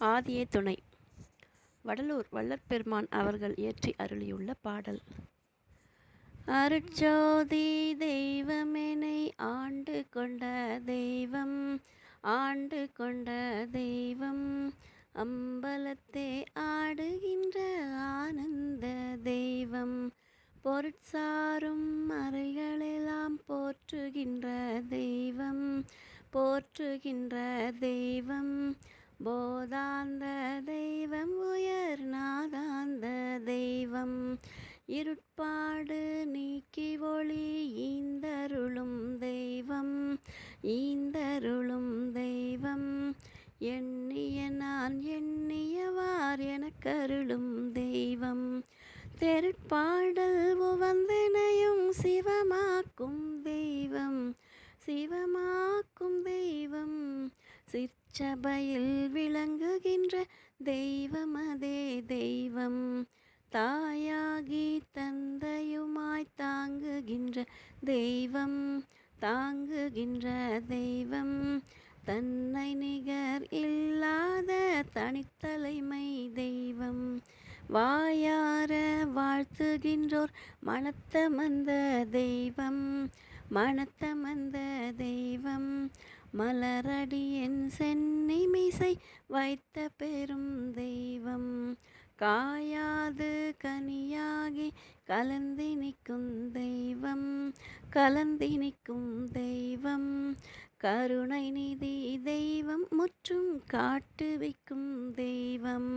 ஆதியே துணை. வடலூர் வள்ளற்பெருமான் அவர்கள் இயற்றி அருளியுள்ள பாடல். அருட்சோதி தெய்வமெனை ஆண்டு கொண்ட தெய்வம், ஆண்டு கொண்ட தெய்வம், அம்பலத்தே ஆடுகின்ற ஆனந்த தெய்வம், பொருட்சாரும் மறைகளெல்லாம் போற்றுகின்ற தெய்வம், போற்றுகின்ற தெய்வம், போதாந்த தெய்வம், உயர் நாதாந்த தெய்வம், இருட்பாடு நீக்கி ஒளி ஈந்தருளும் தெய்வம், ஈந்தருளும் தெய்வம், எண்ணிய நான் எண்ணியவார் எனக்கருளும் தெய்வம், தெருட்பாடல் உவந்தனையும் சிவமாக்கும் தெய்வம், சிவமாக்கும் தெய்வம், சிற்சபையில் விளங்குகின்ற தெய்வம் அதே தெய்வம், தாயாகி தந்தையுமாய் தாங்குகின்ற தெய்வம், தாங்குகின்ற தெய்வம், தன்னை நிகர் இல்லாத தனித்தலைமை தெய்வம், வாயார வாழ்த்துகின்றோர் மனத்தமர்ந்த தெய்வம், மனத்தமர்ந்த தெய்வம், மலரடியென் சென்னிமிசை வைத்த பெரும் தெய்வம், காயாது கனியாகி கலந்தினிக்கும் தெய்வம், கலந்தினிக்கும் தெய்வம், கருணை நிதி தெய்வம், முற்றும் காட்டுவிக்கும் தெய்வம்,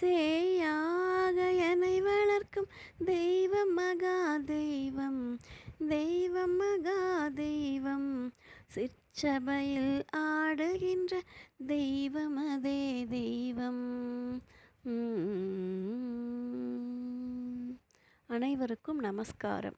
சேயாக என்னை வளர்க்கும் தெய்வம், மகா தெய்வம், தெய்வம் மகா தெய்வம், சிற்சபையில் ஆடுகின்ற தெய்வம் அதே தெய்வம். அனைவருக்கும் நமஸ்காரம்.